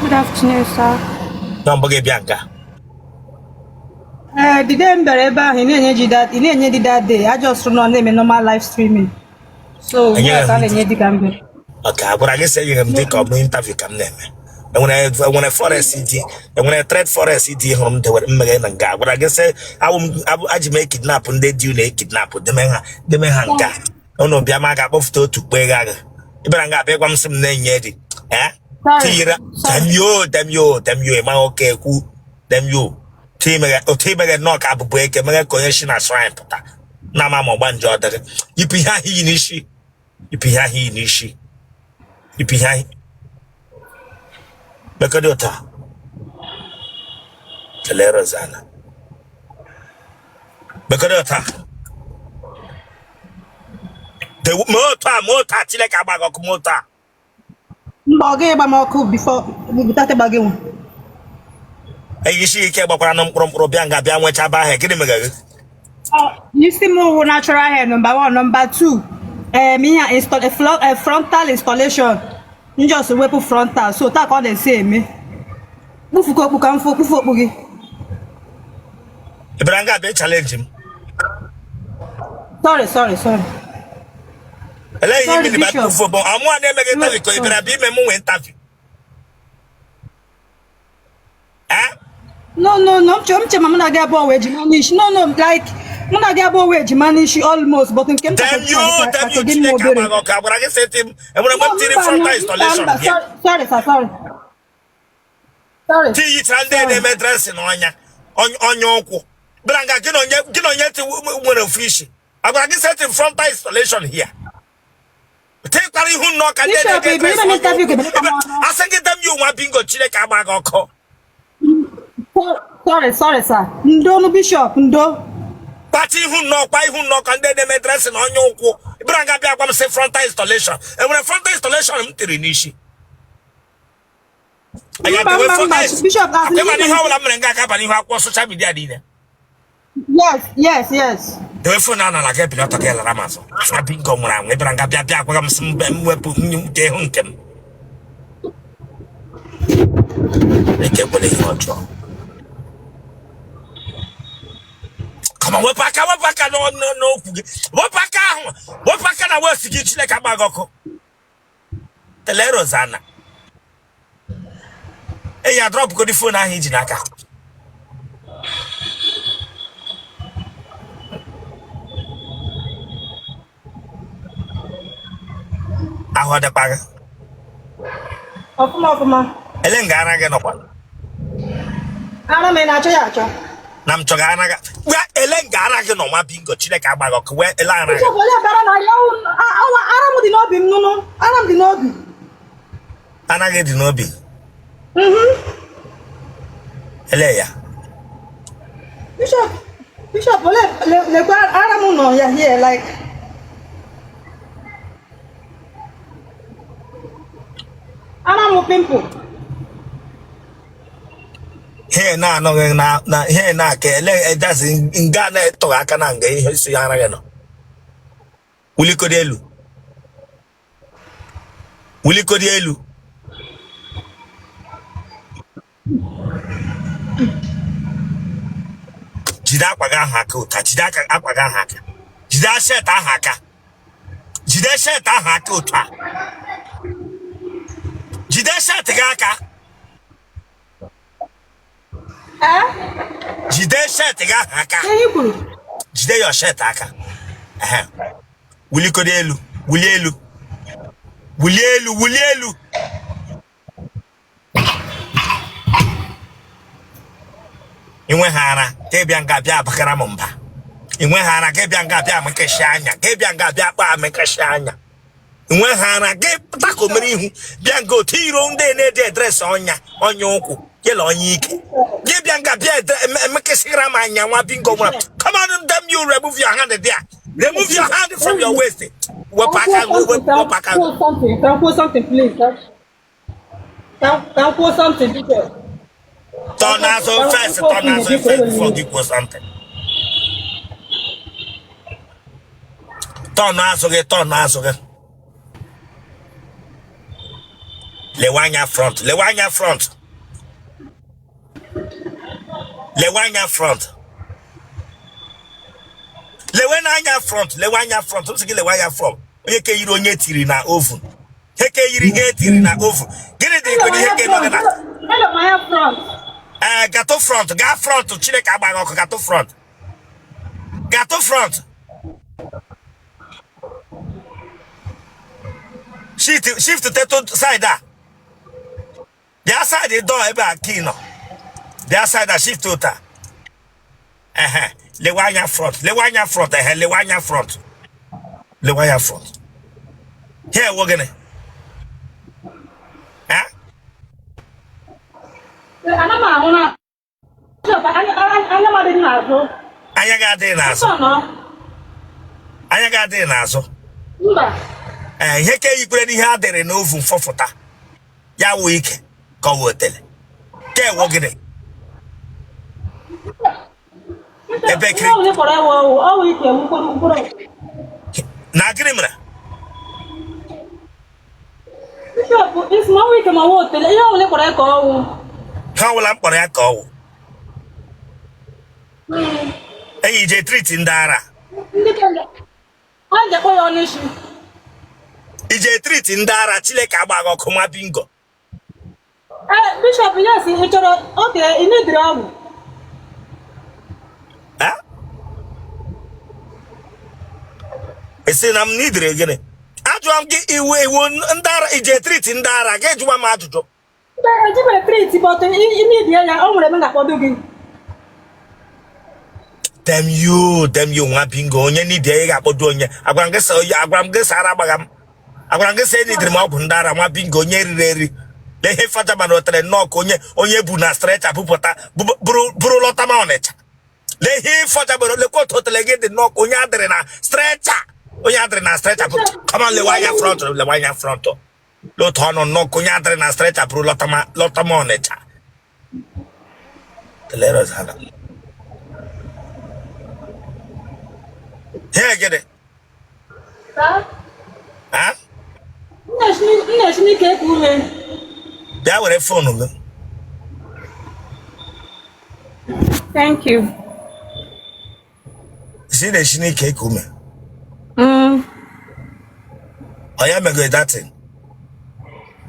Good afternoon, sir. Number Bianca. The day he did that day. I just run on them in normal live streaming. So And I can't okay, but I guess you can take up no interview come name. And when I forest city, and when I trade forest city home, they were Megan and God. But I guess I make kidnap and they do kidnap with the men hang God. Oh no, Biamaga both to Begaga. Ibranga Begum some name yet. Eh? Tira, damn you, am okay, who, damn you. Timber knock up break a mega cohesion as swine. Namama one jordan. You be he nishi. You be he nishi. You be high. Becadota. Telerozana. Becadota. The motor, Tilek Abagok motor. Bagay ba mo before without a bagay. Hey, you see, Kabaranum from Robianga, Bian, which I buy a kilometer. You see more natural hair, number one. Number two, me install a frontal installation. You just weapon frontal, so that all the same. Me. Bufuko bukan bufuko bugi. Ibranga be challenge him. Sorry. Allow him in the battle football. I'm one name again because Ibrahim Memo interview. Eh? No. Chama get ball wage manish. No, like Muna get ball wage manish almost, but in came damn you, but I can say him. And when I went to the frontal installation. Sorry. Tea Sunday, they dress in on your uncle. Branga, get on yet to win a fish. I'm going to set in frontal installation here. Take who knock and then I think them you want bingo chile kabagoko. Sorry, sir. No, Bishop, no. Party who knock and then they may dress in on your uncle. Branga Biabam say frontal installation. And when a frontal installation, I'm Tirinishi. Bishop, yes. The phone on like a pilot Ramazo. I've been going around. We bring up Biabam some weapon. They can't believe what you. Come on, what pack, no. What pack, I was to get you like a bagoko. The Lerozana. Hey, I drop good phone. I hit Naka. I heard a bag. Of my Elengana get up one. I mean, I Nam Choganaga. Where Elengana get on my bingo, Chileka Bagok, where Elana. I don't know. And I get the nobi. Eleya. Bishop, I don't know. Yeah, here, like. I don't know people. Here now, no, here now, it does in Ghana to Akananga, his Yanagano. Willie Codelu. Jidakwaga Hako, Tachidaka Aquaga Haka. Jida set a haka. Jida set a hakota. Jida set a gaka. Jide set a haka. Jide your shet haka. Willie Codelu. Inwehara, Kebianga Bia Bakaramumba. Inwehara, Kebianga Bia Makashanya, Kebianga Bia Makashanya. Inwehara, Gep Taco Marihu, Biango Tiro, de dress on your uncle, yellow yik. Kebianga Bia Makasiramanya, what bingo. Come on, damn you, remove your hand there. Remove your hand from your waist. Can put something, please. Can put something, Turn us on first before you put something. Turn us again. Lewanya front. Lewanya front. Lewanya front. Lewanya front. Lewanya front. What's Lewanya front? Heke yiri onye tiri na oven. Heke yiri he tiri na oven. Gini di ko di heke no na. Lewanya front. Gato front. Ga front. Chineke agbaga ko gato front. Gato front. Shift to side da. The outside the door ebe aki no. The outside that shift to ta. Lewanya front. Lewanya front. Lewanya front. Lewanya front. Here we're gonna. Huh? Anya ga dey nazo. Anya ga dey nazo. Ihe ke yikure ni ha dere no oven fofota. Ya wo ike ka wo Otele. Ke wo gide. Ebe kiri. Na gide mra. It's my week ma wo Otele. Ya wo le kore ka wo. Ha wo la mkporo ya ka wo. Eyi je treat ndara. Anje ko yo nishi. Ije treat ndara Chileke agbago kuma bingo. Bishop, yes, okay, you need drug. Huh? Ese nam nidre again. Ajwam gi iwe won ndara ije treat ndara ge juma ma ajujo. I give a treat, but you need the other only men that do. Damn you nwa bingo onye ni de ga bodo onye. Agwam ge sara bagam. Agwam ge se ni dre ma ndara nwa bingo onye rireri. Le he fata man Otele knock onye bu na stretcher pupota buru lota ma onecha. Le he fata but le ko Otele get the knock onye adre na stretcher. Onye adre na stretcher. Come on le wanya front. Lo tono knock onye adre na stretcher buru lota ma onecha. Teleros hana. Here get it. Huh? Nashni ke kume. That was a phone. Thank you. See the shini cake woman. I am a good that thing.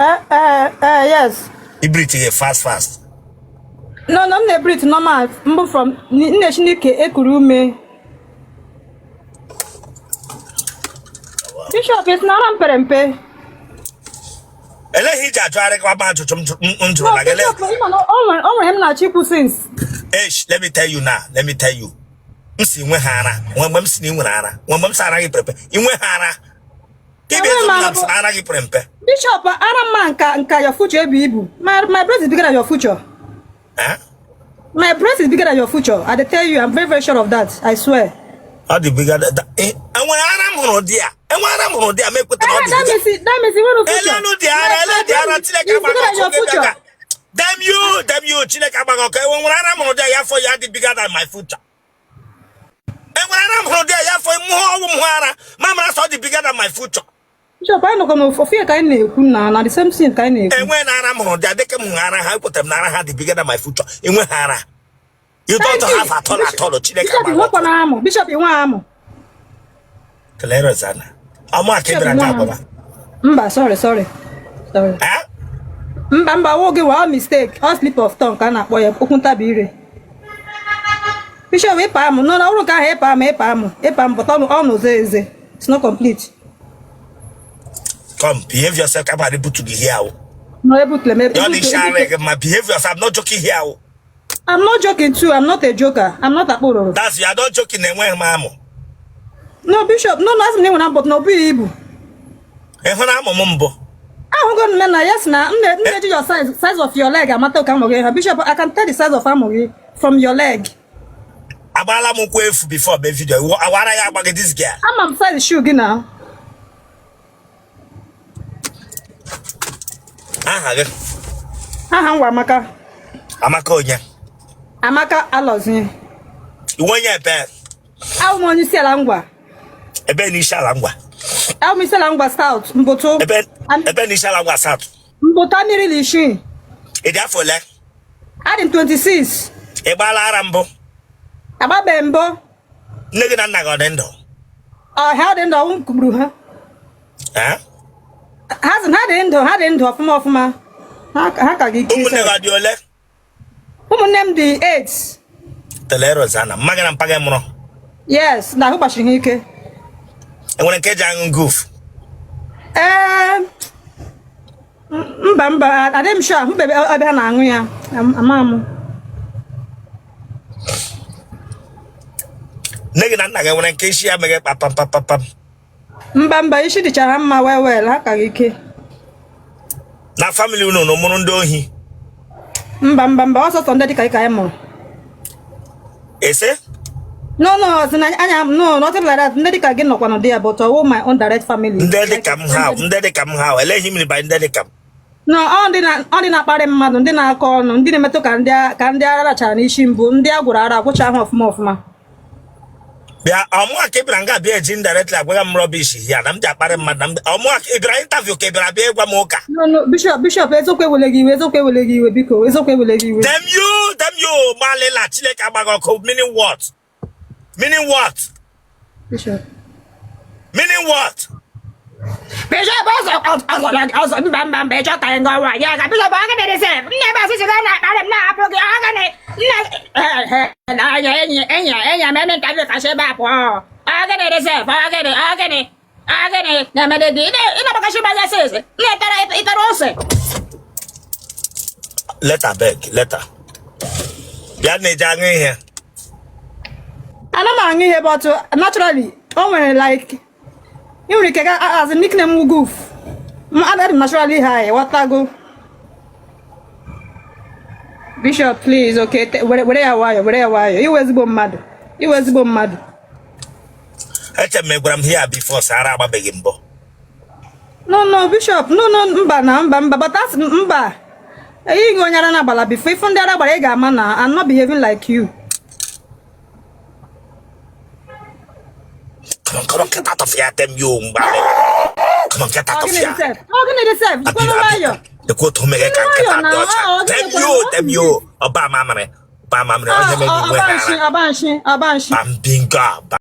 Yes. You breathe fast. No, I'm not breathe normal. I'm from Nashni ke ekurume. Bishop is not on perempe. Ele hija tware kwa ba chuchum unju na gele. Let me tell you now. Nsi nwe hara. Nwam si ni nwe hara. Nwam sara gi prepe. Inwe hara. Ibe zo sara gi prepe. Bishop, ara man nka your future ebu. My breast is bigger than your future. Huh? My breast is bigger than your future. I tell you, I'm very, very sure of that. I swear. How the bigger that? And when ara mo dia. And when ara mo dia make put no dia. That means you want to future. No dia Chileke agbago. Damn you, Chileke agbago. Okay, when ara mo dia ya for you the bigger than my future. And when ara mo dia ya for mo ara, mama saw the bigger than my future. Bishop, I know come for fear kind of na the same thing kind of. And when ara mo dia de ke mo ara ha put them na ha the bigger than my future. And when ara you don't have at all, Chileke agbago. Bishop, you want Clear sana. Ama kebra baba. Mba, sorry. Eh? Mba, woge wa mistake. All slip of tongue kana boy okunta bire. Bishop we pam. No, uru ka he pam. But all eze. It's not complete. Come, behave yourself. Come able to be here. No able to me. Don't share my behave yourself. I'm not joking here. I'm not joking too. I'm not a joker. I'm not a poro. That's you are not joking when mamo. No, Bishop, no, nothing but no be able. And when I'm a mumbo. I'm going to yes now. Your size of your leg. I'm not talking Bishop. I can tell the size of family from your leg. Abala mukwefu before the video. What I am this girl. I'm outside the shoe now. Amaka. Amaka Alozin. You want your bed? How many you sell angwa? Ebe ni shalangwa. How many sell angwa stout? Mboto. Ebe ni shalangwa stout. Mbota miri lishi. Edi afọ le. Adim 26. Ịgbala ara mbụ. Agbabe mbọ. Nne gị na nna gị ọ dị ndụ? Ha dị ndụ kuburu ha. Ha dị ndụ ọfụma. Ha ka gị ụmụnne gị ọ dị ole? Ụmụnne m dị 8. Tele Rosanna, mma gị na mpa gị mụrụ? Yes, na ahụ gbachiri ha ike. Enwere nke eji aṅụ goof? Mba, adị m sure ahụ bebe ebe ha na-aṅụ ya. Ama m. Nne gị na nna gị nwere nke isi ya meghe kpapam. Mba, isi dịchara mma well, ha ka gị ike. Na family unu na mụrụ ndị ohi? Mba, ọsọsọ ndị dịka ya mụrụ. Ese? No, nothing like that. Ndị dịka gị nọkwa n'ụdị ya, but all my own direct family. Ndị dịka m ha, eleghị m by ndị dịka m. No, ọ dị na-akparị mmadụ, ndị na-akọ ọnụ, ndị na-emetụ ka ndị ara rachara n'isi mbụ, ndị a gwụrụ ara gwụcha ahụ ọfụma. Bịa ọmụa ka ịbịara nga bịa eji indirectly agwaga m rubbish ya na m ji akparị mmadụ ọmụa ka ịbịara interview ka ịbịara bịa ịgwa m ụka. No, Bishop, eziokwu ewele gị iwe, biko, eziokwu ewele gị iwe. Dem you, malila Chineke agbaghị ọkụ, meaning what? Bishop. Meaning what? Bishop, also, mba, ịchọ ka anyị gawa ya ka Bishop ọ ga na-edese, nne ebe asịsị ga na-akparị m na-apụ gị, ọ ga enyi m eme interview kasị ebe a pụọ, ọ ga na-edese, ọ ga na-emede gị, ị na-agbakashi mmanya sịsị, ịtara ose. Letter. Bịa na-eji aṅụ ihe. Ana m aṅụ ihe, but naturally, o nwere like, you nwere ike as a nickname goof. I'm naturally high. What I go? Bishop, please, okay. Where are you? You was mad. I'm here before Sarah Babegimbo. No, Bishop. No, mba. But that's mba. You go nyara na bala before. If on the other barega mana, I'm not behaving like you. Come on, get out of here, them you. Come on, get out of here. The quote to make a get out. Them you. Obama, Abanshi. I'm being God.